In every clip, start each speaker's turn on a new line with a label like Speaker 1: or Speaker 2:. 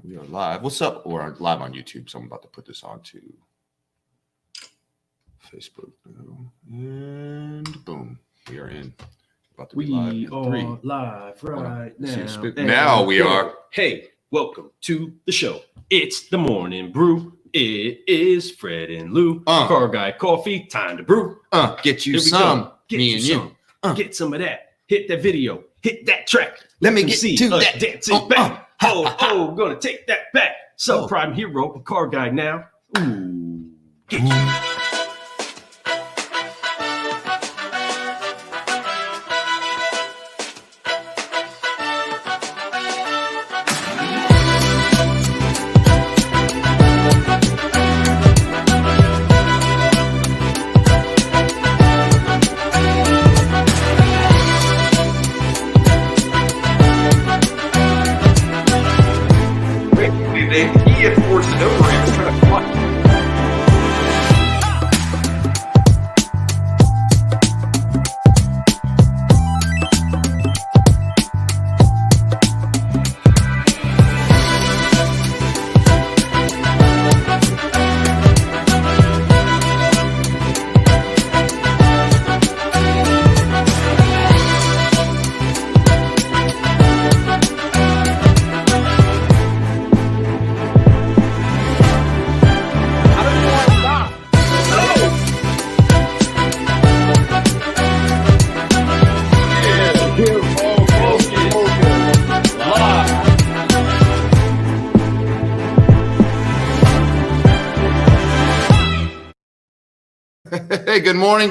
Speaker 1: We are live. What's up? We're live on YouTube, so I'm about to put this on to Facebook. And boom, we are in. About to be live.
Speaker 2: We are live right now.
Speaker 1: Now we are.
Speaker 2: Hey, welcome to the show. It's the morning brew. It is Fred and Lou. Car Guy Coffee. Time to brew.
Speaker 1: Get you some.
Speaker 2: Get
Speaker 1: me
Speaker 2: you
Speaker 1: and
Speaker 2: some.
Speaker 1: you.
Speaker 2: Get some of that. Hit that video. Hit that track.
Speaker 1: Let me get
Speaker 2: see
Speaker 1: to that
Speaker 2: dancing back. Gonna take that back. Subprime hero, a car guy now. Ooh, get you.
Speaker 1: Hey, good morning,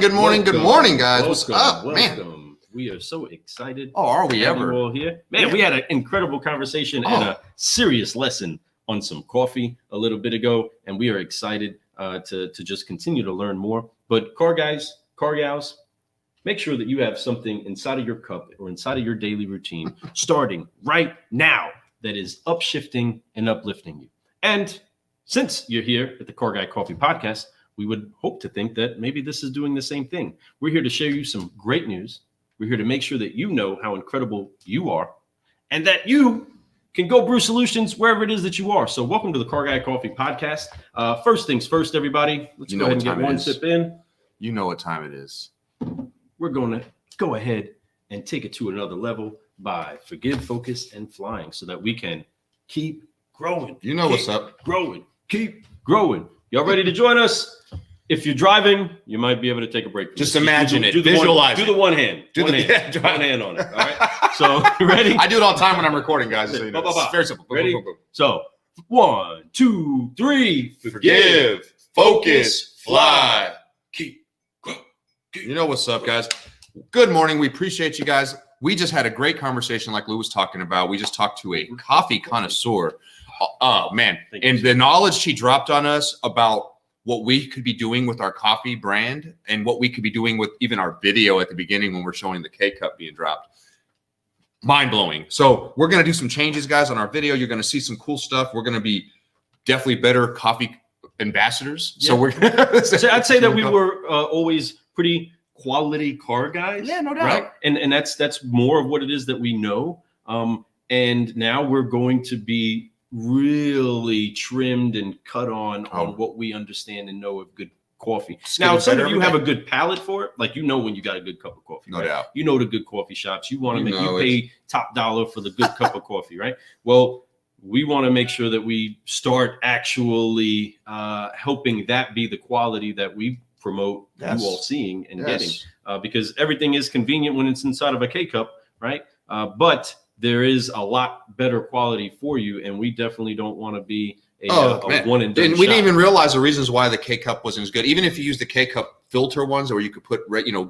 Speaker 1: guys. What's up, man?
Speaker 2: We are so excited.
Speaker 1: Oh, are we ever?
Speaker 2: All here, man. Yeah. We had an incredible conversation and a serious lesson on some coffee a little bit ago, and we are excited to just continue to learn more. But car guys, car gals, make sure that you have something inside of your cup or inside of your daily routine, starting right now, that is upshifting and uplifting you. And since you're here at the Car Guy Coffee Podcast, we would hope to think that maybe this is doing the same thing. We're here to share you some great news. We're here to make sure that you know how incredible you are and that you can go brew solutions wherever it is that you are. So welcome to the Car Guy Coffee Podcast. First things first, everybody. Let's go ahead and get one sip in.
Speaker 1: You know what time it is.
Speaker 2: We're going to go ahead and take it to another level by forgive, focus, and flying so that we can keep growing.
Speaker 1: You know what's up.
Speaker 2: Keep growing. Y'all ready to join us? If you're driving, you might be able to take a break.
Speaker 1: Just imagine it. Visualize it.
Speaker 2: Do the one hand. One hand on it. All right. So, ready?
Speaker 1: I do it all the time when I'm recording, guys. So,
Speaker 2: it's
Speaker 1: very simple.
Speaker 2: Ready? So, 1, 2, 3.
Speaker 1: Forgive, focus, fly. Keep growing. You know what's up, guys. Good morning. We appreciate you guys. We just had a great conversation like Lou was talking about. We just talked to a coffee connoisseur. Oh, man. And the knowledge she dropped on us about what we could be doing with our coffee brand and what we could be doing with even our video at the beginning when we're showing the K-Cup being dropped. Mind-blowing. So we're going to do some changes, guys, on our video. You're going to see some cool stuff. We're going to be definitely better coffee ambassadors. Yeah. So we're
Speaker 2: I'd say that we were always pretty quality car guys.
Speaker 1: Yeah, no doubt.
Speaker 2: Right? And that's more of what it is that we know. And now we're going to be really trimmed and cut on what we understand and know of good coffee. Now, some of you have a good palate for it. Like, you know when you got a good cup of coffee.
Speaker 1: No doubt.
Speaker 2: You know the good coffee shops. You want to pay top dollar for the good cup of coffee, right? Well, we want to make sure that we start actually helping that be the quality that we promote you all seeing and getting. Because everything is convenient when it's inside of a K-Cup, right? But there is a lot better quality for you, and we definitely don't want to be a one and done.
Speaker 1: And we didn't even realize the reasons why the K-Cup wasn't as good. Even if you use the K-Cup filter ones, where you could put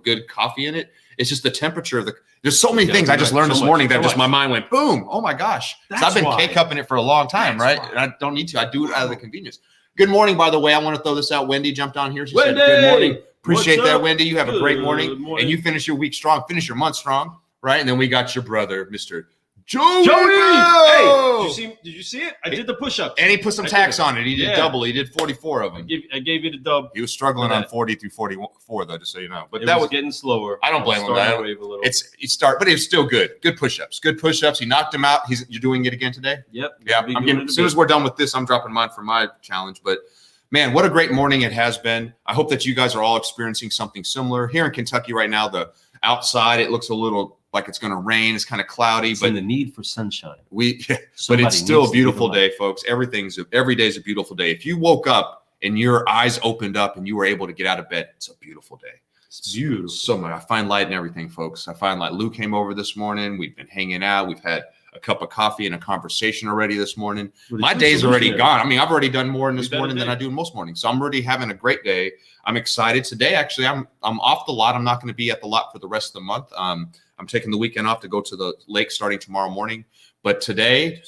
Speaker 1: good coffee in it, it's just the temperature of the. There's so many things I just learned this morning that just my mind went boom. Oh my gosh! I've been K-Cupping it for a long time, right? And I don't need to. I do it out of the convenience. Good morning, by the way. I want to throw this out. Wendy jumped on here. She said, "Good morning." Appreciate that, Wendy. You have a great morning, and you finish your week strong. Finish your month strong, right? And then we got your brother, Mr. Joey!
Speaker 2: Hey, did you see it? I did the push-ups.
Speaker 1: And he put some tax on it. He did double. He did 44 of them.
Speaker 2: I gave you the dub.
Speaker 1: He was struggling on 40 through 44, though, just so you know. But
Speaker 2: that was getting slower.
Speaker 1: I don't blame him. That but it was still good. Good push-ups. Good push-ups. He knocked him out. You're doing it again today?
Speaker 2: Yep.
Speaker 1: Yeah. As soon as we're done with this, I'm dropping mine for my challenge. But man, what a great morning it has been. I hope that you guys are all experiencing something similar. Here in Kentucky right now, the outside, it looks a little like it's going to rain. It's kind of cloudy, but
Speaker 2: the need for sunshine.
Speaker 1: But it's still a beautiful day, folks. Every day is a beautiful day. If you woke up and your eyes opened up and you were able to get out of bed, it's a beautiful day.
Speaker 2: It's beautiful.
Speaker 1: So much. I find light in everything, folks. I find light. Lou came over this morning. We've been hanging out. We've had a cup of coffee and a conversation already this morning. My day's already gone. I mean, I've already done more in this morning than I do most mornings. So I'm already having a great day. I'm excited. Today, actually, I'm off the lot. I'm not going to be at the lot for the rest of the month. I'm taking the weekend off to go to the lake starting tomorrow morning. But today,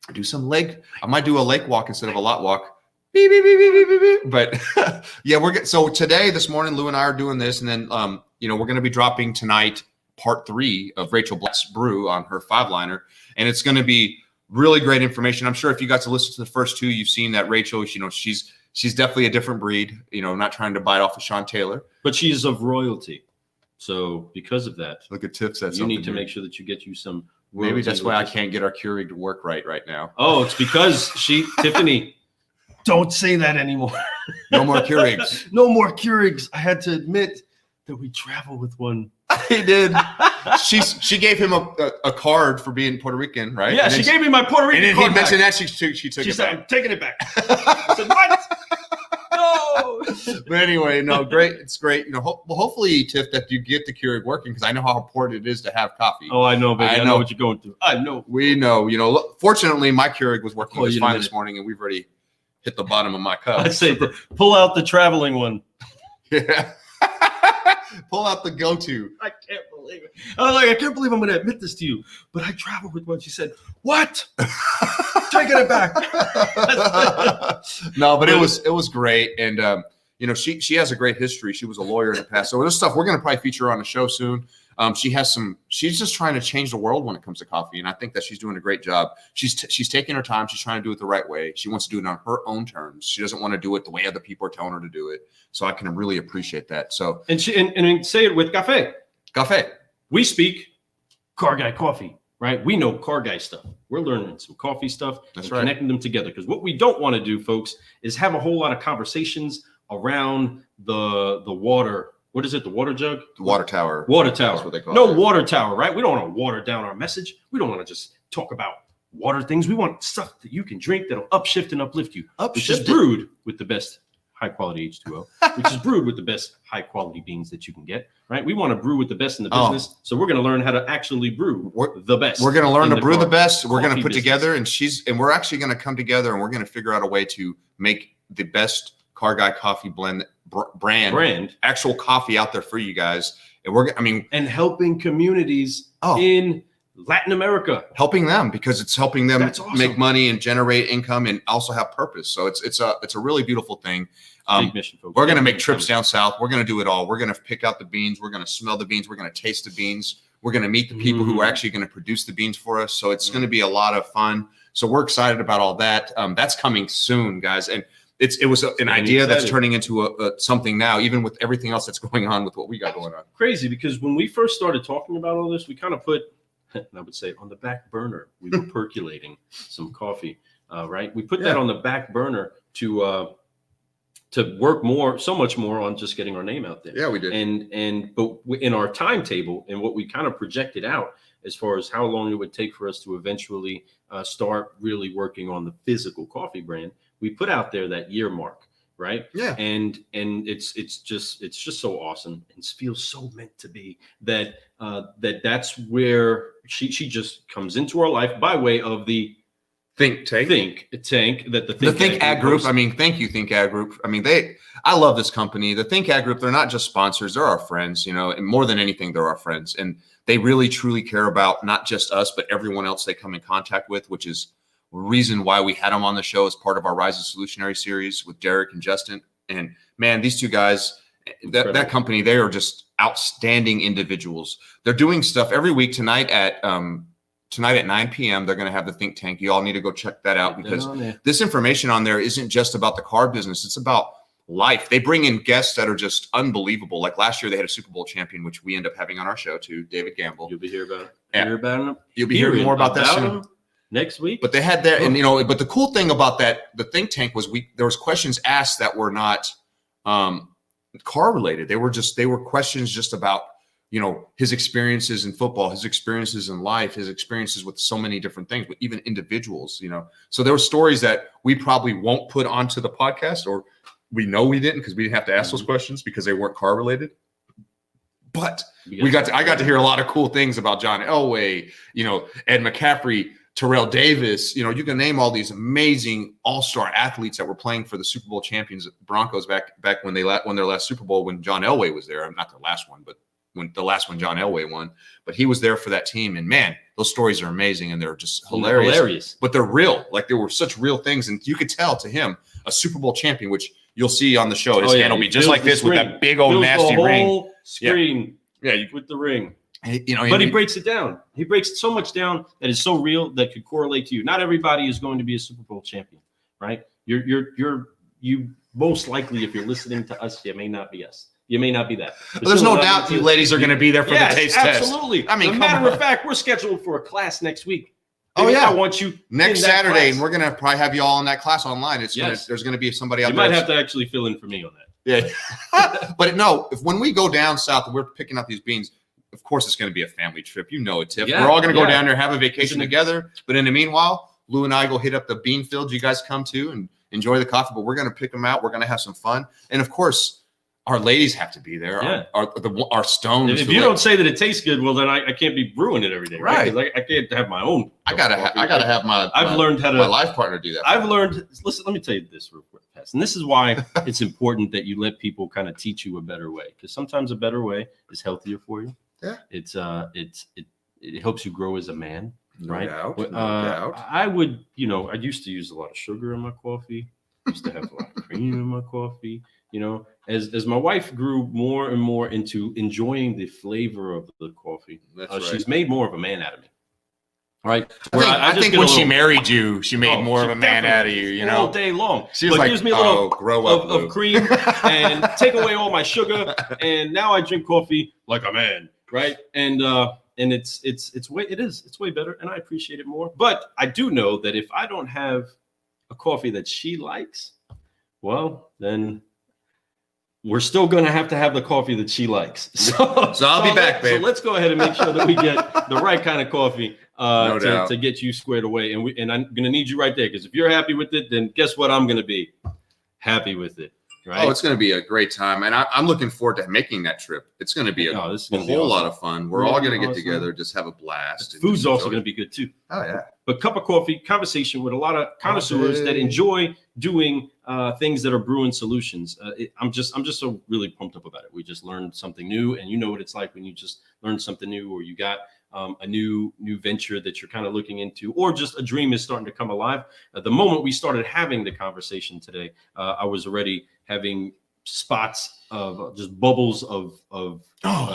Speaker 1: I might do a lake walk instead of a lot walk. Beep, beep, beep, beep, beep, beep. But yeah, so today, this morning, Lou and I are doing this. And then, we're going to be dropping tonight part 3 of Rachel Black's Brew on her 5-liner. And it's going to be really great information. I'm sure if you got to listen to the first 2, you've seen that Rachel, she's definitely a different breed, not trying to bite off of Sean Taylor.
Speaker 2: But she's of royalty. So because of that,
Speaker 1: look at Tiff said
Speaker 2: you need to make sure that you get you some.
Speaker 1: Maybe that's why I can't get our Keurig to work right now.
Speaker 2: Oh, it's because Tiffany, don't say that anymore.
Speaker 1: No more Keurigs.
Speaker 2: No more Keurigs. I had to admit that we travel with one.
Speaker 1: He did. She gave him a card for being Puerto Rican, right?
Speaker 2: Yeah, she gave me my Puerto Rican card.
Speaker 1: And he mentioned that she took it
Speaker 2: said,
Speaker 1: back.
Speaker 2: I'm taking it back. I said, what? No.
Speaker 1: But anyway, no, great. It's great. Hopefully, Tiff, that you get the Keurig working because I know how important it is to have coffee.
Speaker 2: Oh, I know, baby. I know what you're going through. I know.
Speaker 1: We know. Fortunately, my Keurig was working just fine this morning, and we've already hit the bottom of my cup.
Speaker 2: I say, pull out the traveling one.
Speaker 1: Yeah. Pull out the go-to.
Speaker 2: I can't believe it. I can't believe I'm going to admit this to you, but I traveled with one. She said, "What? Taking it back."
Speaker 1: No, but it was great, and she has a great history. She was a lawyer in the past, so this stuff we're going to probably feature her on the show soon. She's just trying to change the world when it comes to coffee. And I think that she's doing a great job. She's taking her time. She's trying to do it the right way. She wants to do it on her own terms. She doesn't want to do it the way other people are telling her to do it. So I can really appreciate that. So,
Speaker 2: and say it with Café.
Speaker 1: Café.
Speaker 2: We speak Car Guy coffee, right? We know Car Guy stuff. We're learning some coffee stuff.
Speaker 1: That's right.
Speaker 2: Connecting them together. Because what we don't want to do, folks, is have a whole lot of conversations around the water. What is it? The water jug?
Speaker 1: The water tower.
Speaker 2: Water tower.
Speaker 1: That's what they call
Speaker 2: it. No
Speaker 1: it.
Speaker 2: Water tower, right? We don't want to water down our message. We don't want to just talk about water things. We want stuff that you can drink that'll upshift and uplift you. Which is brewed with the best high quality H2O, which is brewed with the best high quality beans that you can get, right? We want to brew with the best in the business. So we're going to learn how to actually brew the best.
Speaker 1: We're going to learn to brew the best. We're going to put together and we're actually going to come together and we're going to figure out a way to make the best Car Guy coffee brand actual coffee out there for you guys. And
Speaker 2: helping communities in Latin America,
Speaker 1: helping them because it's helping them make money and generate income and also have purpose. So it's a really beautiful thing.
Speaker 2: Big mission, folks.
Speaker 1: We're going to make trips down south. We're going to do it all. We're going to pick out the beans. We're going to smell the beans. We're going to taste the beans. We're going to meet the people who are actually going to produce the beans for us. So it's going to be a lot of fun. So we're excited about all that. That's coming soon, guys. And it was an idea that's turning into something now, even with everything else that's going on with what we got going on.
Speaker 2: Crazy, because when we first started talking about all this, we kind of put, I would say, on the back burner. We were percolating some coffee, right? We put that on the back burner to work so much more on just getting our name out there.
Speaker 1: Yeah, we did.
Speaker 2: But in our timetable and what we kind of projected out as far as how long it would take for us to eventually start really working on the physical coffee brand, we put out there that year mark, right?
Speaker 1: Yeah.
Speaker 2: And it's just so awesome and feels so meant to be that that's where she just comes into our life by way of the
Speaker 1: Think Tank.
Speaker 2: The
Speaker 1: Think Ag Group. Thank you, Think Ag Group. I love this company. The Think Ag Group, they're not just sponsors, they're our friends, and more than anything, they're our friends. And they really truly care about not just us, but everyone else they come in contact with, which is reason why we had them on the show as part of our Rise of Solutionary series with Derek and Justin. And man, these two guys, that company, they are just outstanding individuals. They're doing stuff every week tonight at tonight at 9 p.m. They're going to have the think tank. You all need to go check that out because
Speaker 2: there.
Speaker 1: this information on there isn't just about the car business. It's about life. They bring in guests that are just unbelievable. Like last year, they had a Super Bowl champion, which we end up having on our show too, David Gamble.
Speaker 2: You'll be hearing about it.
Speaker 1: Yeah. You'll be hearing more about that soon.
Speaker 2: Next week.
Speaker 1: But they had that, and but the cool thing about the think tank was there was questions asked that were not car related. They were questions just about his experiences in football, his experiences in life, his experiences with so many different things, but even individuals. So there were stories that we probably won't put onto the podcast, or we know we didn't because we didn't have to ask those questions because they weren't car related. But I got to hear a lot of cool things about John Elway, Ed McCaffrey, Terrell Davis. You can name all these amazing all-star athletes that were playing for the Super Bowl champions Broncos back when they won their last Super Bowl when John Elway was there. Not the last one, but when the last one John Elway won. But he was there for that team, and man, those stories are amazing and they're just hilarious. But they're real. Like, they were such real things, and you could tell to him, a Super Bowl champion, which you'll see on the show. His hand will be just like this with that big old nasty ring.
Speaker 2: Screen. Yeah, with the ring.
Speaker 1: But
Speaker 2: he breaks it down. He breaks so much down that is so real that could correlate to you. Not everybody is going to be a Super Bowl champion, right? You most likely, if you're listening to us, you may not be us. You may not be that.
Speaker 1: Well, there's no doubt you ladies are going to be there for the taste test.
Speaker 2: Absolutely. I mean, matter of fact, we're scheduled for a class next week.
Speaker 1: I
Speaker 2: want you
Speaker 1: next Saturday, and we're going to probably have you all in that class online. There's going to be somebody out there.
Speaker 2: You might have to actually fill in for me on that.
Speaker 1: Yeah. But no, when we go down south and we're picking up these beans, of course it's going to be a family trip. Tiff.
Speaker 2: Yeah,
Speaker 1: we're all going to go down there, have a vacation together. But in the meanwhile, Lou and I go hit up the bean fields. You guys come to and enjoy the coffee. But we're going to pick them out. We're going to have some fun. And of course, our ladies have to be there.
Speaker 2: Yeah.
Speaker 1: Our stones.
Speaker 2: If you don't say that it tastes good, well, then I can't be brewing it every day, right? Because I can't have my own.
Speaker 1: I gotta have my.
Speaker 2: I've learned how to.
Speaker 1: My life partner do that.
Speaker 2: I've learned. Listen, let me tell you this real quick, Pess. And this is why it's important that you let people kind of teach you a better way, because sometimes a better way is healthier for you.
Speaker 1: Yeah.
Speaker 2: It helps you grow as a man, right?
Speaker 1: No doubt.
Speaker 2: I would, I used to use a lot of sugar in my coffee. I used to have a lot of cream in my coffee. As my wife grew more and more into enjoying the flavor of the coffee, she's made more of a man out of me. Right.
Speaker 1: I think when she married you, she made more of a man out of you,
Speaker 2: all day long.
Speaker 1: She was like,
Speaker 2: gives me a little
Speaker 1: grow up
Speaker 2: of cream and take away all my sugar. And now I drink coffee like a man. Right. And it's way better. And I appreciate it more. But I do know that if I don't have a coffee that she likes, well, then we're still going to have the coffee that she likes. So
Speaker 1: I'll be back, babe.
Speaker 2: So let's go ahead and make sure that we get the right kind of coffee
Speaker 1: to
Speaker 2: get you squared away. And I'm going to need you right there, because if you're happy with it, then guess what? I'm going to be happy with it. Right?
Speaker 1: Oh, it's going to be a great time. And I'm looking forward to making that trip. It's going to be a whole lot of fun. We're all going to get together, just have a blast.
Speaker 2: The food's also going to be good too.
Speaker 1: Oh, yeah.
Speaker 2: But cup of coffee, conversation with a lot of connoisseurs that enjoy doing things that are brewing solutions. I'm just so really pumped up about it. We just learned something new, and you know what it's like when you just learn something new, or you got a new venture that you're kind of looking into, or just a dream is starting to come alive. The moment we started having the conversation today, I was already having spots of just bubbles of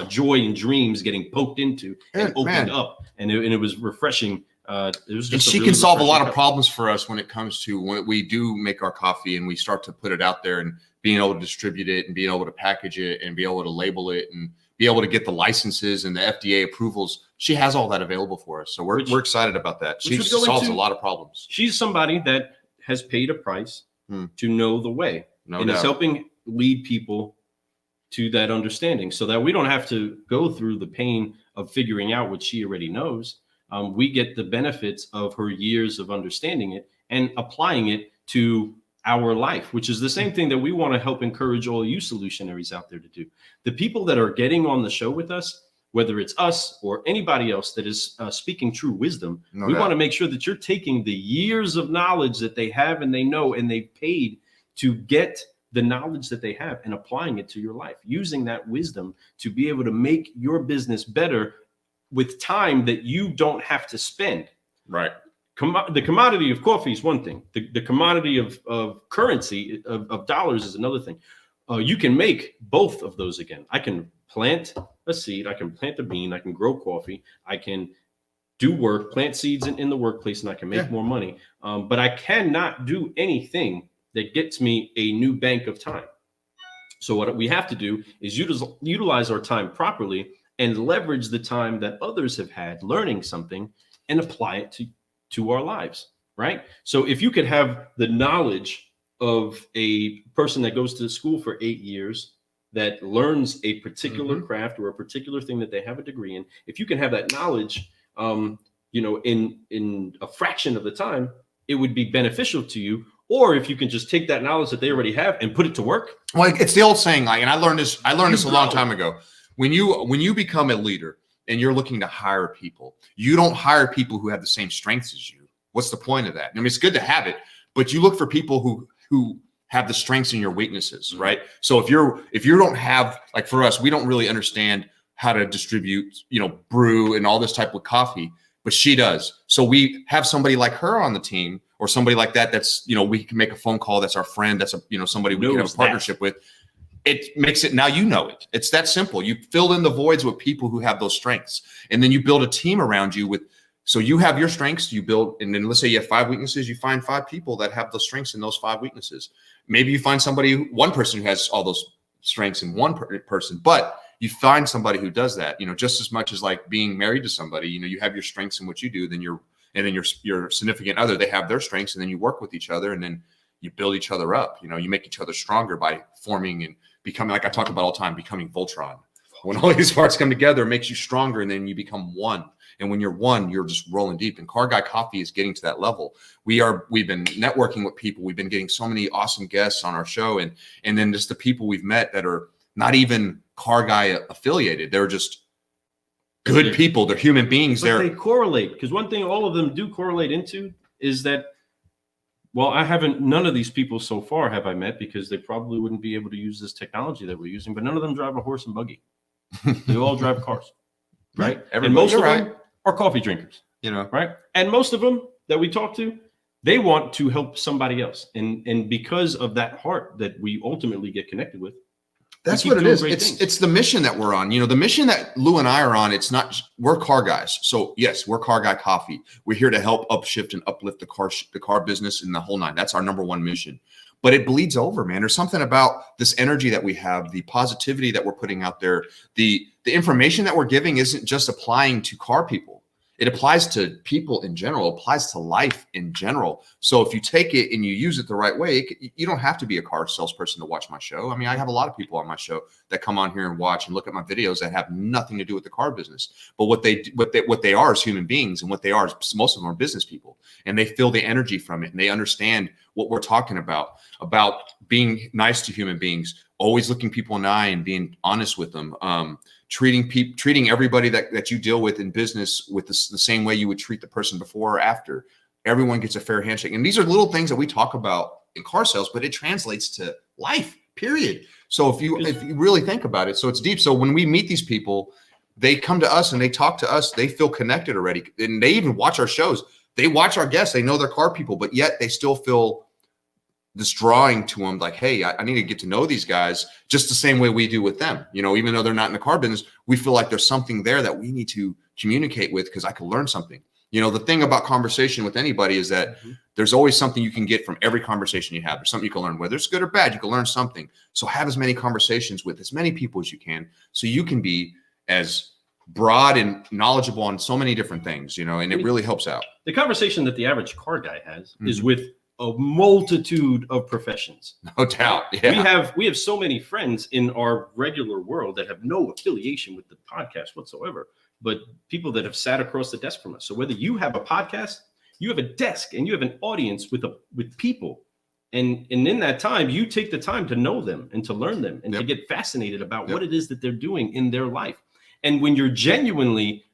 Speaker 2: joy and dreams getting poked into and opened up, and it was refreshing. It was just
Speaker 1: she can solve a lot of problems for us when it comes to when we do make our coffee and we start to put it out there and being able to distribute it and being able to package it and be able to label it and be able to get the licenses and the FDA approvals. She has all that available for us. So we're excited about that. She solves a lot of problems.
Speaker 2: She's somebody that has paid a price to know the way. And is helping lead people to that understanding so that we don't have to go through the pain of figuring out what she already knows. We get the benefits of her years of understanding it and applying it to our life, which is the same thing that we want to help encourage all you solutionaries out there to do. The people that are getting on the show with us, whether it's us or anybody else that is speaking true wisdom, we want to make sure that you're taking the years of knowledge that they have and they know and they've paid to get the knowledge that they have and applying it to your life, using that wisdom to be able to make your business better with time that you don't have to spend.
Speaker 1: Right.
Speaker 2: The commodity of coffee is one thing. The commodity of currency, of dollars, is another thing. You can make both of those again. I can plant a seed. I can plant a bean. I can grow coffee. I can do work, plant seeds in the workplace, and I can make more money. But I cannot do anything that gets me a new bank of time. So what we have to do is utilize our time properly and leverage the time that others have had learning something and apply it to our lives, right? So if you could have the knowledge of a person that goes to school for 8 years that learns a particular craft or a particular thing that they have a degree in, if you can have that knowledge, in a fraction of the time, it would be beneficial to you. Or if you can just take that knowledge that they already have and put it to work.
Speaker 1: Well, it's the old saying, like, and I learned this a long time ago. When you become a leader and you're looking to hire people, you don't hire people who have the same strengths as you. What's the point of that? I mean, it's good to have it, but you look for people who have the strengths and your weaknesses, right? So if you don't have, like for us, we don't really understand how to distribute, brew and all this type of coffee, but she does. So we have somebody like her on the team, or somebody like that. That's, we can make a phone call. That's our friend. That's somebody we can have a partnership with. It makes it, now it. It's that simple. You fill in the voids with people who have those strengths, and then you build a team around you so you have your strengths, you build, and then let's say you have 5 weaknesses, you find 5 people that have those strengths and those 5 weaknesses. Maybe you find one person who has all those strengths in one person, but you find somebody who does that, just as much as like being married to somebody, you have your strengths in what you do, then your significant other, they have their strengths, and then you work with each other, and then you build each other up. You make each other stronger by forming and becoming, like I talk about all the time, becoming Voltron. When all these parts come together, it makes you stronger, and then you become one. And when you're one, you're just rolling deep. And Car Guy Coffee is getting to that level. We've been networking with people. We've been getting so many awesome guests on our show, and then just the people we've met that are not even Car Guy affiliated. They're just good people. They're human beings.
Speaker 2: They correlate, because one thing all of them do correlate into is that, well, none of these people so far have I met, because they probably wouldn't be able to use this technology that we're using, but none of them drive a horse and buggy. They all drive cars, right? And most of them are coffee drinkers, right? And most of them that we talk to, they want to help somebody else. And because of that heart that we ultimately get connected with,
Speaker 1: that's what it is. It's the mission that we're on. The mission that Lou and I are on, we're car guys. So yes, we're Car Guy Coffee. We're here to help upshift and uplift the car business and the whole nine. That's our number one mission. But it bleeds over, man. There's something about this energy that we have, the positivity that we're putting out there. The information that we're giving isn't just applying to car people. It applies to people in general, applies to life in general. So if you take it and you use it the right way, you don't have to be a car salesperson to watch my show. I mean, I have a lot of people on my show that come on here and watch and look at my videos that have nothing to do with the car business. But what they are is human beings, and what they are is, most of them are business people, and they feel the energy from it, and they understand what we're talking about being nice to human beings, always looking people in the eye and being honest with them. Treating everybody that you deal with in business with the same way you would treat the person before or after. Everyone gets a fair handshake. And these are little things that we talk about in car sales, but it translates to life, period. So if you really think about it, so it's deep. So when we meet these people, they come to us and they talk to us, they feel connected already. And they even watch our shows. They watch our guests. They know they're car people, but yet they still feel this drawing to them, like, hey, I need to get to know these guys just the same way we do with them. Even though they're not in the car business, we feel like there's something there that we need to communicate with, because I could learn something. The thing about conversation with anybody is that there's always something you can get from every conversation you have. There's something you can learn, whether it's good or bad, you can learn something. So have as many conversations with as many people as you can, so you can be as broad and knowledgeable on so many different things, and it really helps out.
Speaker 2: The conversation that the average car guy has is with a multitude of professions.
Speaker 1: No doubt. Yeah.
Speaker 2: We have so many friends in our regular world that have no affiliation with the podcast whatsoever, but people that have sat across the desk from us. So whether you have a podcast, you have a desk, and you have an audience with people, and in that time, you take the time to know them and to learn them and to get fascinated about what it is that they're doing in their life. And when you're genuinely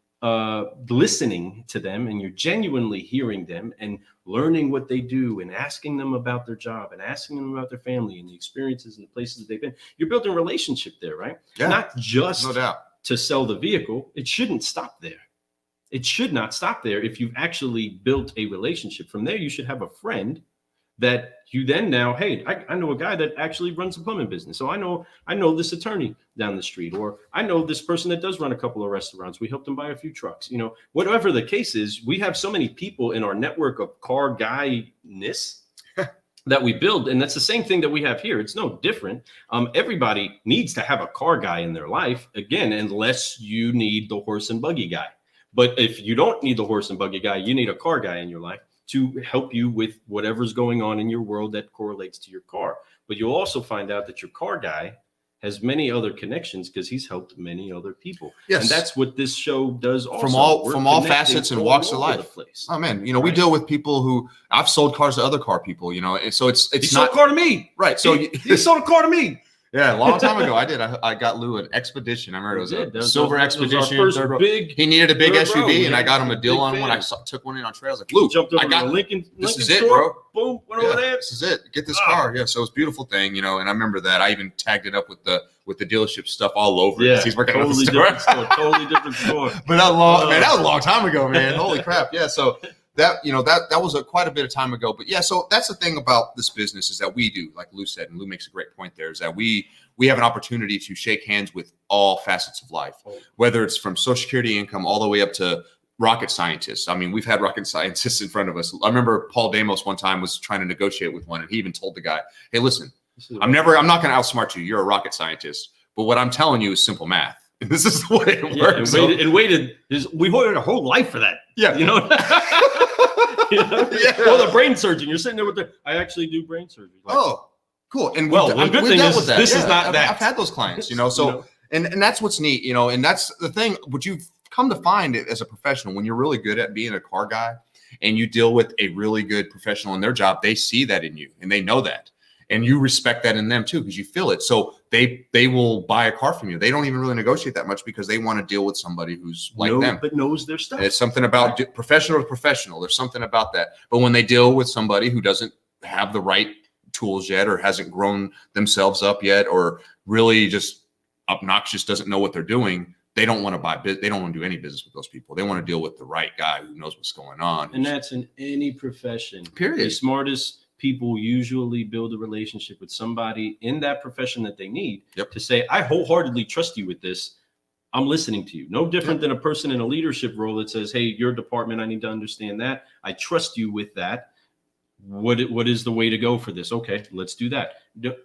Speaker 2: listening to them, and you're genuinely hearing them and learning what they do, and asking them about their job, and asking them about their family and the experiences and the places that they've been, you're building a relationship there, right? Yeah, not just no doubt to sell the vehicle. It shouldn't stop there. It should not stop there. If you've actually built a relationship, from there, you should have a friend that you then now, hey, I know a guy that actually runs a plumbing business. So I know this attorney down the street, or I know this person that does run a couple of restaurants. We helped them buy a few trucks. Whatever the case is, we have so many people in our network of car guy-ness that we build. And that's the same thing that we have here. It's no different. Everybody needs to have a car guy in their life, again, unless you need the horse and buggy guy. But if you don't need the horse and buggy guy, you need a car guy in your life to help you with whatever's going on in your world that correlates to your car. But you'll also find out that your car guy has many other connections because he's helped many other people.
Speaker 1: Yes.
Speaker 2: And that's what this show does also.
Speaker 1: From all facets and walks of life. Oh man, we deal with people who I've sold cars to other car people, and so it's
Speaker 2: he
Speaker 1: not
Speaker 2: sold a car to me.
Speaker 1: Right. So
Speaker 2: he sold a car to me.
Speaker 1: Yeah, a long time ago I did. I got Lou an Expedition. I remember it was a silver Expedition. He needed a big SUV, and I got him a deal on one. I took one in on trail. I was like, Lou,
Speaker 2: jumped over
Speaker 1: I got
Speaker 2: the Lincoln.
Speaker 1: This is it, bro.
Speaker 2: Boom, went over there.
Speaker 1: This is it. Get this car. Yeah, so it's a beautiful thing, and I remember that. I even tagged it up with the dealership stuff all over.
Speaker 2: Yeah,
Speaker 1: he's working
Speaker 2: totally different store. Totally different store.
Speaker 1: But that was a long time ago, man. Holy crap. Yeah, so that was quite a bit of time ago. But yeah, so that's the thing about this business is that we do, like Lou said, and Lou makes a great point there, is that we have an opportunity to shake hands with all facets of life, whether it's from Social Security income all the way up to rocket scientists. I mean, we've had rocket scientists in front of us. I remember Paul Damos one time was trying to negotiate with one, and he even told the guy, hey, listen, I'm not going to outsmart you. You're a rocket scientist. But what I'm telling you is simple math. And this is the way it works.
Speaker 2: We waited a whole life for that.
Speaker 1: Yeah.
Speaker 2: Yeah. Well, the brain surgeon, you're sitting there with I actually do brain surgery.
Speaker 1: Cool. And
Speaker 2: the good thing is this is not that.
Speaker 1: I've had those clients, and that's what's neat, and that's the thing. What you've come to find as a professional, when you're really good at being a car guy and you deal with a really good professional in their job, they see that in you and they know that. And you respect that in them too, because you feel it. So they will buy a car from you. They don't even really negotiate that much because they want to deal with somebody who's like them.
Speaker 2: But knows their stuff.
Speaker 1: And it's something about professional to professional. There's something about that. But when they deal with somebody who doesn't have the right tools yet, or hasn't grown themselves up yet, or really just obnoxious, doesn't know what they're doing, they don't want to they don't want to do any business with those people. They want to deal with the right guy who knows what's going on.
Speaker 2: And that's in any profession.
Speaker 1: Period.
Speaker 2: The smartest people usually build a relationship with somebody in that profession that they need to say, I wholeheartedly trust you with this. I'm listening to you. No different than a person in a leadership role that says, hey, your department, I need to understand that. I trust you with that. What is the way to go for this? Okay, let's do that.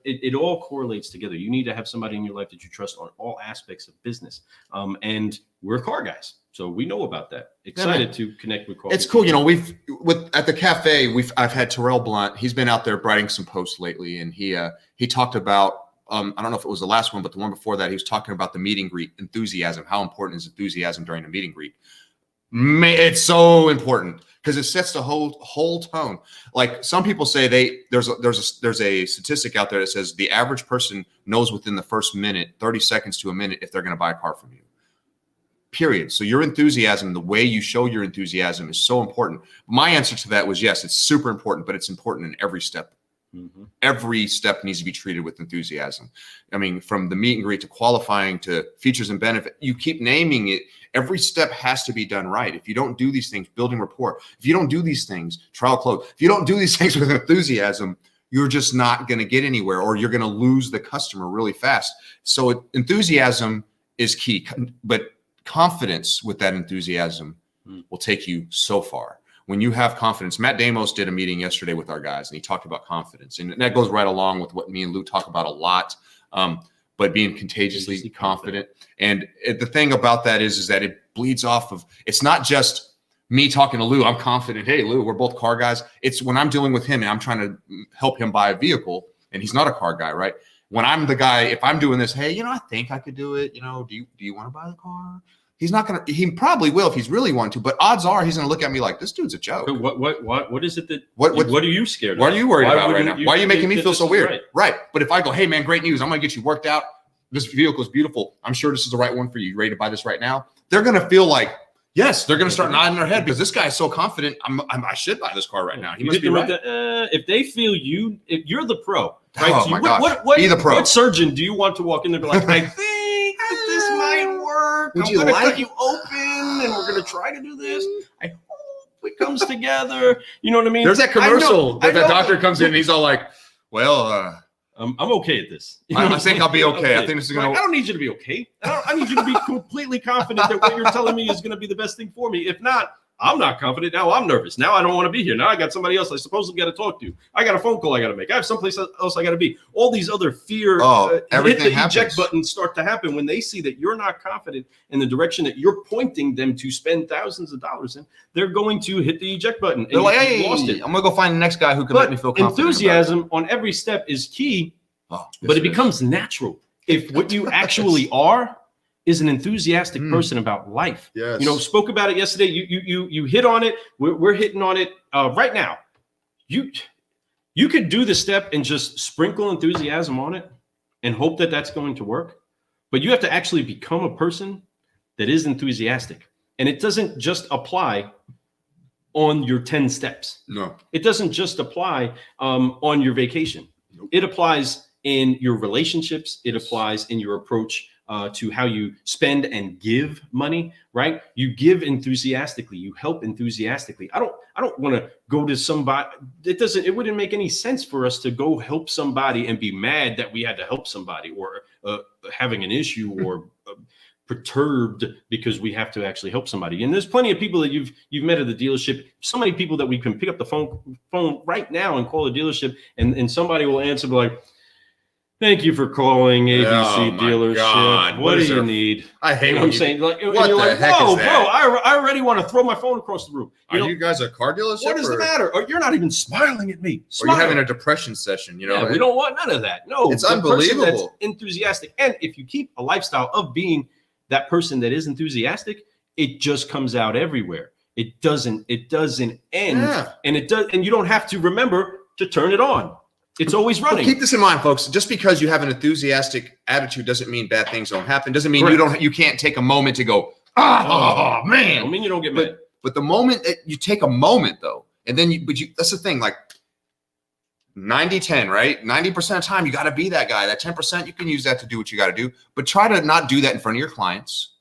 Speaker 2: It all correlates together. You need to have somebody in your life that you trust on all aspects of business. And we're car guys, so we know about that. Excited to connect with car.
Speaker 1: It's cool. At the cafe, I've had Terrell Blunt. He's been out there writing some posts lately, and he talked about, I don't know if it was the last one, but the one before that, he was talking about the meet and greet enthusiasm. How important is enthusiasm during a meet and greet? It's so important because it sets the whole tone. Like some people say, there's a statistic out there that says the average person knows within the first minute, 30 seconds to a minute, if they're going to buy a car from you. Period. So your enthusiasm, the way you show your enthusiasm, is so important. My answer to that was yes, it's super important, but it's important in every step. Mm-hmm. Every step needs to be treated with enthusiasm. I mean, from the meet and greet to qualifying to features and benefit, you keep naming it. Every step has to be done right. If you don't do these things, building rapport, if you don't do these things, trial close, if you don't do these things with enthusiasm, you're just not going to get anywhere, or you're going to lose the customer really fast. So enthusiasm is key, but confidence with that enthusiasm will take you so far. When you have confidence, Matt Damos did a meeting yesterday with our guys, and he talked about confidence, and that goes right along with what me and Lou talk about a lot. But being contagiously confident. And the thing about that is that it bleeds off of, it's not just me talking to Lou. I'm confident. Hey, Lou, we're both car guys. It's when I'm dealing with him and I'm trying to help him buy a vehicle, and he's not a car guy, right? When I'm the guy, if I'm doing this, hey, I think I could do it. Do you want to buy the car? He's not going to, he probably will if he's really wanting to, but odds are he's going to look at me like, this dude's a joke.
Speaker 2: What is it that, what are you scared of?
Speaker 1: What are you worried about right now? Why are you making me feel so weird? Right. But if I go, hey man, great news. I'm going to get you worked out. This vehicle is beautiful. I'm sure this is the right one for you. You ready to buy this right now? They're going to feel like, yes, they're going to start nodding their head because this guy is so confident. I should buy this car right now. He must be right.
Speaker 2: If they feel if you're the pro, right?
Speaker 1: Oh my gosh. Be the pro.
Speaker 2: What surgeon do you want to walk in there and be like, I think that this might work.
Speaker 1: Would
Speaker 2: I'm
Speaker 1: you
Speaker 2: going to
Speaker 1: like
Speaker 2: cut you open and we're going to try to do this. I hope it comes together. You know what I mean?
Speaker 1: There's that commercial that the
Speaker 2: know.
Speaker 1: doctor comes in and he's all like, well,
Speaker 2: I'm okay at this. You know
Speaker 1: I
Speaker 2: what I'm
Speaker 1: think I'll be
Speaker 2: saying?
Speaker 1: okay. I think this is going
Speaker 2: Like, I don't need you to be okay. I need you to be completely confident that what you're telling me is going to be the best thing for me. If not, I'm not confident. Now I'm nervous. Now I don't want to be here. Now I got somebody else I supposedly got to talk to. I got a phone call I got to make. I have someplace else I got to be. All these other fear,
Speaker 1: everything
Speaker 2: hit the
Speaker 1: happens.
Speaker 2: eject button start to happen when they see that you're not confident in the direction that you're pointing them to spend thousands of dollars in. They're going to hit the eject button.
Speaker 1: They're like,
Speaker 2: you
Speaker 1: hey,
Speaker 2: lost it.
Speaker 1: I'm going to go find the next guy who can
Speaker 2: But
Speaker 1: make me feel confident.
Speaker 2: enthusiasm on every step is key.
Speaker 1: Oh,
Speaker 2: But it becomes natural if what you actually are is an enthusiastic person about life.
Speaker 1: Yes.
Speaker 2: You know, spoke about it yesterday. You hit on it. We're hitting on it right now. You could do the step and just sprinkle enthusiasm on it and hope that that's going to work. But you have to actually become a person that is enthusiastic. And it doesn't just apply on your 10 steps.
Speaker 1: No.
Speaker 2: It doesn't just apply on your vacation.
Speaker 1: Nope.
Speaker 2: It applies in your relationships. It applies in your approach to how you spend and give money, right? You give enthusiastically, you help enthusiastically. I don't want to go to somebody. It wouldn't make any sense for us to go help somebody and be mad that we had to help somebody or having an issue or perturbed because we have to actually help somebody. And there's plenty of people that you've met at the dealership. So many people that we can pick up the phone right now and call the dealership and somebody will answer like, thank you for calling ABC dealership.
Speaker 1: God.
Speaker 2: What do you need?
Speaker 1: I hate
Speaker 2: You know
Speaker 1: what
Speaker 2: I'm saying. Like, and
Speaker 1: what
Speaker 2: you're
Speaker 1: the
Speaker 2: like,
Speaker 1: heck
Speaker 2: whoa,
Speaker 1: is
Speaker 2: bro,
Speaker 1: that?
Speaker 2: I already want to throw my phone across the room.
Speaker 1: Are you guys a car dealership?
Speaker 2: What is the matter? Or you're not even smiling at me.
Speaker 1: Or
Speaker 2: Smile.
Speaker 1: you're having a depression session, you know?
Speaker 2: Yeah, we don't want none of that. No,
Speaker 1: It's
Speaker 2: the person
Speaker 1: unbelievable.
Speaker 2: that's enthusiastic. And if you keep a lifestyle of being that person that is enthusiastic, it just comes out everywhere. It doesn't end.
Speaker 1: Yeah.
Speaker 2: And it does, and you don't have to remember to turn it on. It's always running.
Speaker 1: But keep this in mind, folks. Just because you have an enthusiastic attitude doesn't mean bad things don't happen. Doesn't mean you can't take a moment to go, oh man.
Speaker 2: I mean, you don't get mad.
Speaker 1: But the moment that you take a moment though, and then that's the thing, like 90-10, right? 90% of the time, you got to be that guy. That 10%, you can use that to do what you got to do. But try to not do that in front of your clients.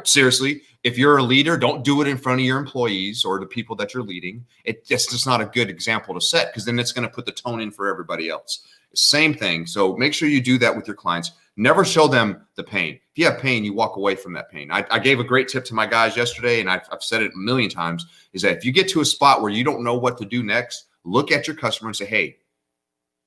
Speaker 1: Seriously, if you're a leader, don't do it in front of your employees or the people that you're leading. It's just not a good example to set because then it's going to put the tone in for everybody else. Same thing. So make sure you do that with your clients. Never show them the pain. If you have pain, you walk away from that pain. I gave a great tip to my guys yesterday, and I've said it a million times, is that if you get to a spot where you don't know what to do next, look at your customer and say, hey,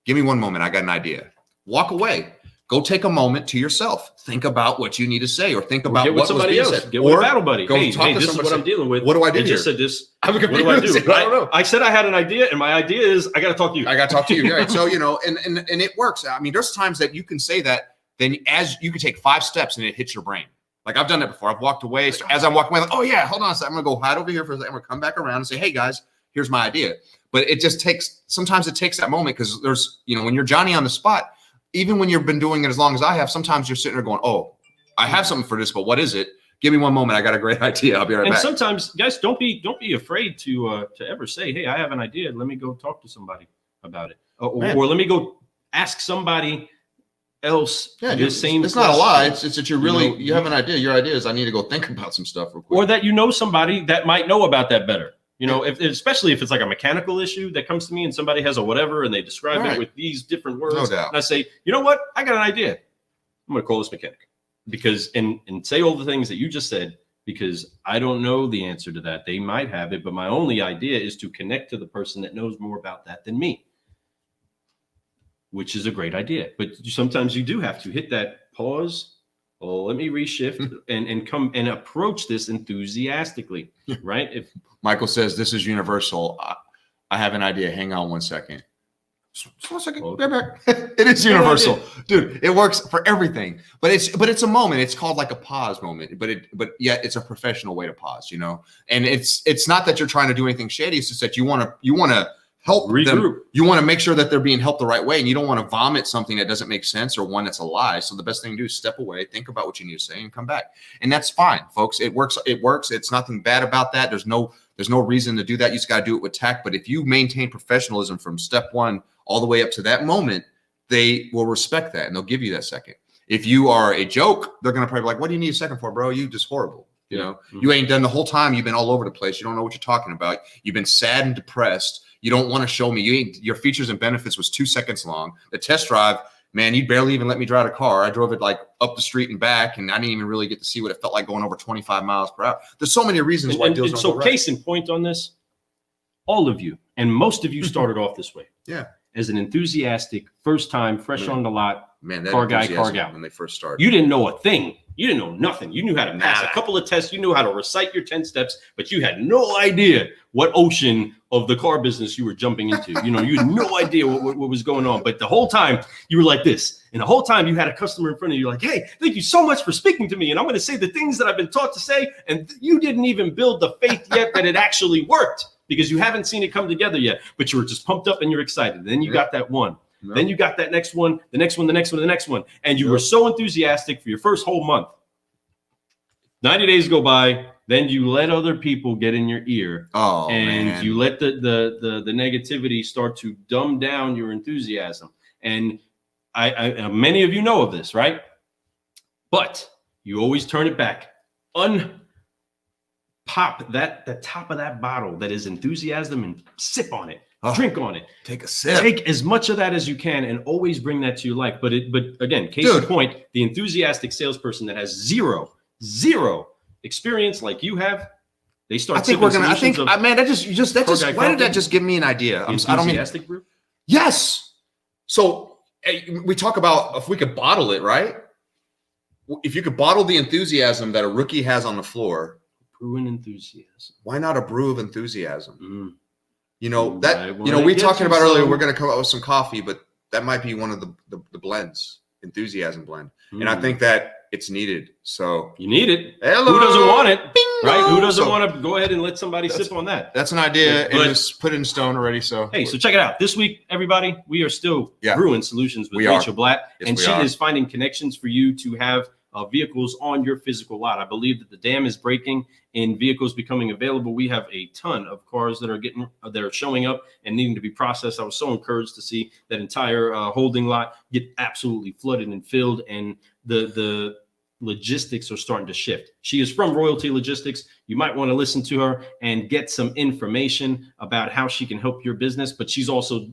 Speaker 1: give me one moment. I got an idea. Walk away. Go take a moment to yourself. Think about what you need to say, or think about
Speaker 2: get with
Speaker 1: what
Speaker 2: somebody
Speaker 1: was being
Speaker 2: else.
Speaker 1: said.
Speaker 2: Get with
Speaker 1: Or
Speaker 2: a battle buddy.
Speaker 1: go
Speaker 2: Hey,
Speaker 1: talk to
Speaker 2: this is
Speaker 1: somebody.
Speaker 2: what I'm dealing with.
Speaker 1: What do I do
Speaker 2: I
Speaker 1: here?
Speaker 2: just said this.
Speaker 1: I'm
Speaker 2: What do I do?
Speaker 1: I don't know.
Speaker 2: I said I had an idea, and my idea is I got to talk to you.
Speaker 1: I got to talk to you. Right. So, and it works. I mean, there's times that you can say that, then as you can take 5 steps and it hits your brain. Like I've done that before. I've walked away. So as I'm walking away, like, oh yeah, hold on a second. I'm going to go hide over here for a second. I'm going to come back around and say, hey guys, here's my idea. But it just sometimes it takes that moment because there's, when you're Johnny on the spot, even when you've been doing it as long as I have, sometimes you're sitting there going, oh, I have something for this, but what is it? Give me one moment. I got a great idea. I'll be right back.
Speaker 2: And sometimes, guys, don't be afraid to ever say, hey, I have an idea. Let me go talk to somebody about it. Or let me go ask somebody else the same
Speaker 1: It's
Speaker 2: question.
Speaker 1: not a lie. It's that you really, you have an idea. Your idea is I need to go think about some stuff real quick.
Speaker 2: Or that somebody that might know about that better. Especially if it's like a mechanical issue that comes to me and somebody has a whatever and they describe it with these different words.
Speaker 1: No doubt.
Speaker 2: And I say, you know what? I got an idea. I'm going to call this mechanic because and say all the things that you just said because I don't know the answer to that. They might have it, but my only idea is to connect to the person that knows more about that than me, which is a great idea. But sometimes you do have to hit that pause. Oh, let me reshift and come and approach this enthusiastically, right? If
Speaker 1: Michael says this is universal, I have an idea. Hang on one second. Just 1 second.
Speaker 2: Okay.
Speaker 1: Right back. It is universal, dude. It works for everything. But it's a moment. It's called like a pause moment. But yet it's a professional way to pause. And it's not that you're trying to do anything shady. It's just that you want to help
Speaker 2: regroup.
Speaker 1: them. You want to make sure that they're being helped the right way, and you don't want to vomit something that doesn't make sense or one that's a lie. So the best thing to do is step away, think about what you need to say, and come back. And that's fine, folks. It works. It works. It's nothing bad about that. There's no reason to do that. You just got to do it with tact. But if you maintain professionalism from step 1 all the way up to that moment, they will respect that and they'll give you that second. If you are a joke, they're going to probably be like, what do you need a second for, bro? You just horrible. You know, you ain't done the whole time. You've been all over the place. You don't know what you're talking about. You've been sad and depressed. You don't want to show me. Your features and benefits was 2 seconds long. The test drive, man, you barely even let me drive a car. I drove it like up the street and back, and I didn't even really get to see what it felt like going over 25 miles per hour. There's so many reasons why deals don't go right.
Speaker 2: Case in point on this, all of you, and most of you started off this way.
Speaker 1: Yeah.
Speaker 2: As an enthusiastic, first time, fresh on the lot, car guy, car gal.
Speaker 1: When they first started.
Speaker 2: You didn't know a thing. You didn't know nothing. You knew how to pass a couple of tests. You knew how to recite your 10 steps, but you had no idea what ocean of the car business you were jumping into. You had no idea what was going on. But the whole time you were like this. And the whole time you had a customer in front of you like, hey, thank you so much for speaking to me. And I'm going to say the things that I've been taught to say. And you didn't even build the faith yet that it actually worked because you haven't seen it come together yet. But you were just pumped up and you're excited. Then you got that one. Yep. Then you got that next one, the next one, the next one, the next one. And you were so enthusiastic for your first whole month. 90 days go by. Then you let other people get in your ear.
Speaker 1: Oh,
Speaker 2: and
Speaker 1: man.
Speaker 2: you let the negativity start to dumb down your enthusiasm. And I many of you know of this, right? But you always turn it back. Pop the top of that bottle that is enthusiasm and sip on it. Drink on it.
Speaker 1: Take a sip.
Speaker 2: Take as much of that as you can and always bring that to your life. But again, case in point, the enthusiastic salesperson that has zero experience like you have, they start.
Speaker 1: I think we're gonna. I think, man, why did that just give me an idea? I don't mean.
Speaker 2: Brew?
Speaker 1: Yes. So we talk about if we could bottle it, right? If you could bottle the enthusiasm that a rookie has on the floor,
Speaker 2: brewing enthusiasm.
Speaker 1: Why not a brew of enthusiasm?
Speaker 2: Mm.
Speaker 1: We talking about earlier, we're going to come up with some coffee, but that might be one of the blends, enthusiasm blend. And I think that it's needed. So
Speaker 2: you need it.
Speaker 1: Hello.
Speaker 2: Who doesn't want it?
Speaker 1: Bingo.
Speaker 2: Right? Who doesn't want to go ahead and let somebody sip on that?
Speaker 1: That's an idea. And it's put in stone already. So
Speaker 2: hey, so check it out. This week, everybody, we are still brewing solutions with Rachel Blatt.
Speaker 1: Yes,
Speaker 2: and she is finding connections for you to have vehicles on your physical lot. I believe that the dam is breaking in vehicles becoming available. We have a ton of cars that are showing up and needing to be processed. I was so encouraged to see that entire holding lot get absolutely flooded and filled, and the logistics are starting to shift. She is from Royalty Logistics. You might want to listen to her and get some information about how she can help your business, but she's also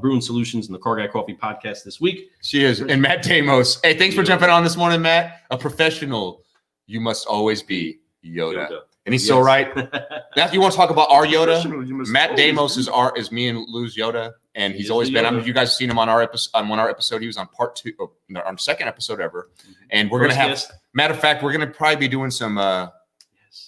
Speaker 2: Brewing Solutions in the Car Guy Coffee podcast this week.
Speaker 1: She is. And Matt Damos. Hey, thanks for jumping on this morning, Matt. A professional, you must always be Yoda. And he's so right. Now, if you want to talk about our Yoda, Matt Damos is me and Lou's Yoda. And he's always been. I mean, you guys have seen him on our episode. He was on part 2, our second episode ever. And we're going to have, matter of fact, we're going to probably be doing some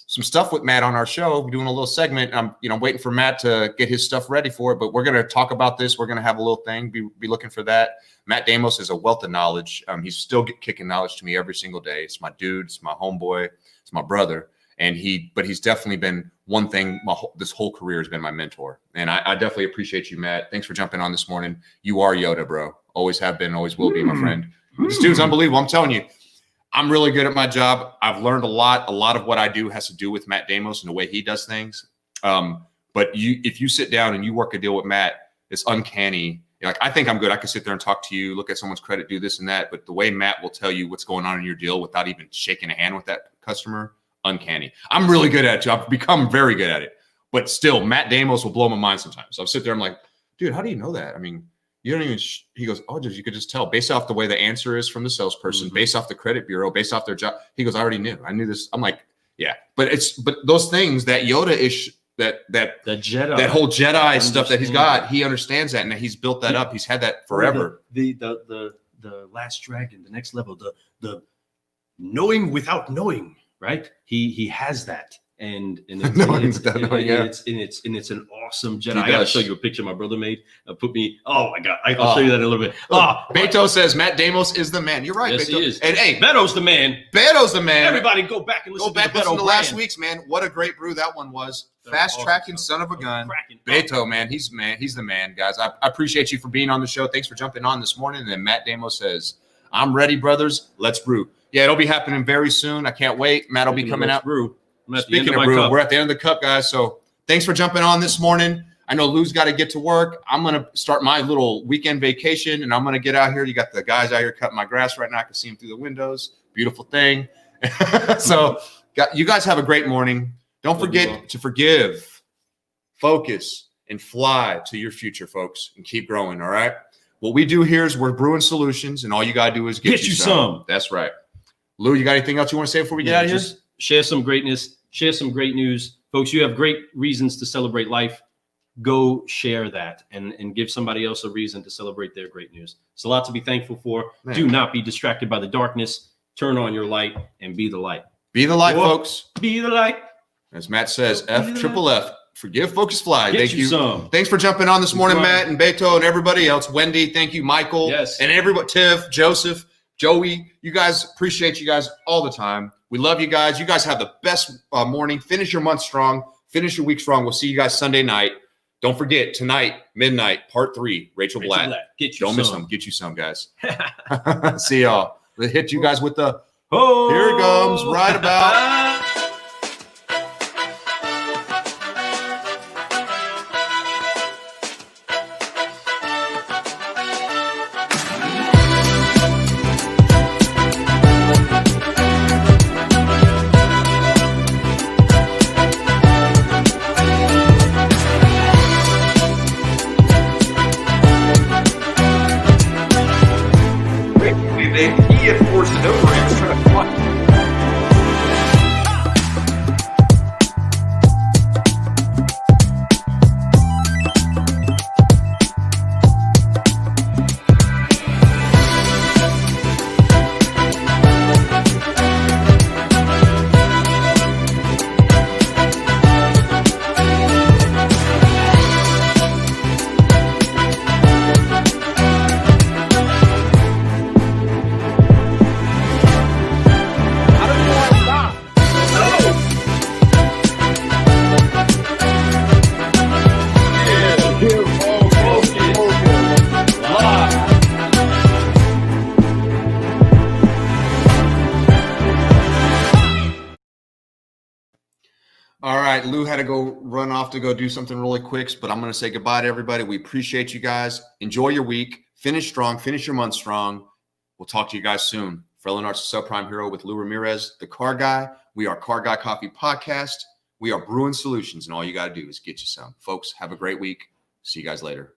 Speaker 1: stuff with Matt on our show. We're doing a little segment. I'm waiting for Matt to get his stuff ready for it, but we're going to talk about this. We're going to have a little thing. Be looking for that. Matt Damos is a wealth of knowledge. He's still kicking knowledge to me every single day. It's my dude. It's my homeboy. It's my brother. But he's definitely been one thing. This whole career has been my mentor. And I definitely appreciate you, Matt. Thanks for jumping on this morning. You are Yoda, bro. Always have been, always will be, my friend. This dude's unbelievable. I'm telling you. I'm really good at my job. I've learned a lot. A lot of what I do has to do with Matt Damos and the way he does things. But if you sit down and you work a deal with Matt, it's uncanny. Like, I think I'm good. I can sit there and talk to you, look at someone's credit, do this and that. But the way Matt will tell you what's going on in your deal without even shaking a hand with that customer, uncanny. I'm really good at it. I've become very good at it. But still, Matt Damos will blow my mind sometimes. So I'll sit there. I'm like, dude, how do you know that? I mean, you don't even, he goes, oh, you could just tell based off the way the answer is from the salesperson, based off the credit bureau, based off their job. He goes, I already knew. I knew this. I'm like, yeah, but those things that Yoda-ish, that Jedi, that whole Jedi stuff that he's got, he understands that. And he's built that up. He's had that forever.
Speaker 2: The last dragon, the next level, the knowing without knowing, right? He has that. And it's an awesome Jedi. I gotta show you a picture my brother made. Put me. Oh my God! I'll show you that in a little bit.
Speaker 1: Beto says Matt Damos is the man. You're right.
Speaker 2: Yes,
Speaker 1: Beto.
Speaker 2: He is.
Speaker 1: And hey,
Speaker 2: Beto's the man.
Speaker 1: Beto's the man.
Speaker 2: Everybody, go back and listen.
Speaker 1: To last week's, man. What a great brew that one was. Fast tracking son of a gun. Beto, man. He's the man, guys. I appreciate you for being on the show. Thanks for jumping on this morning. And then Matt Damos says, "I'm ready, brothers. Let's brew." Yeah, it'll be happening very soon. I can't wait. Matt will be coming out.
Speaker 2: Brew.
Speaker 1: Speaking of brew, we're at the end of the cup, guys. So thanks for jumping on this morning. I know Lou's got to get to work. I'm going to start my little weekend vacation, and I'm going to get out here. You got the guys out here cutting my grass right now. I can see them through the windows. Beautiful thing. So You guys have a great morning. Don't
Speaker 2: Love you all.
Speaker 1: forget to forgive, focus, and fly to your future, folks, and keep growing. All right. What we do here is we're brewing solutions, and all you gotta do is get you some. That's right. Lou, you got anything else you want to say before we get out of here?
Speaker 2: Just share some greatness, share some great news. Folks, you have great reasons to celebrate life. Go share that and give somebody else a reason to celebrate their great news. It's a lot to be thankful for.
Speaker 1: Man.
Speaker 2: Do not be distracted by the darkness. Turn on your light and be the light.
Speaker 1: Be the light, folks.
Speaker 2: Be the light.
Speaker 1: As Matt says, F. Forgive, focus, fly.
Speaker 2: Get
Speaker 1: Thank
Speaker 2: you some.
Speaker 1: Thanks for jumping on this morning, Matt and Beto and everybody else. Wendy, thank you, Michael.
Speaker 2: Yes.
Speaker 1: And everybody, Tiff, Joseph, Joey. You guys, appreciate you guys all the time. We love you guys. You guys have the best morning. Finish your month strong. Finish your week strong. We'll see you guys Sunday night. Don't forget, tonight, midnight, part 3, Rachel Blatt.
Speaker 2: Get you
Speaker 1: Don't
Speaker 2: some.
Speaker 1: miss them. Get you some, guys. See y'all. We'll hit you guys with the,
Speaker 2: Oh,
Speaker 1: here it comes, right about. He enforced it over and was trying to fly. All right, Lou had to go run off to go do something really quick, but I'm going to say goodbye to everybody. We appreciate you guys. Enjoy your week. Finish strong. Finish your month strong. We'll talk to you guys soon. For Lenart's Subprime Hero with Lou Ramirez, the Car Guy. We are Car Guy Coffee Podcast. We are Brewing Solutions, and all you got to do is get you some. Folks, have a great week. See you guys later.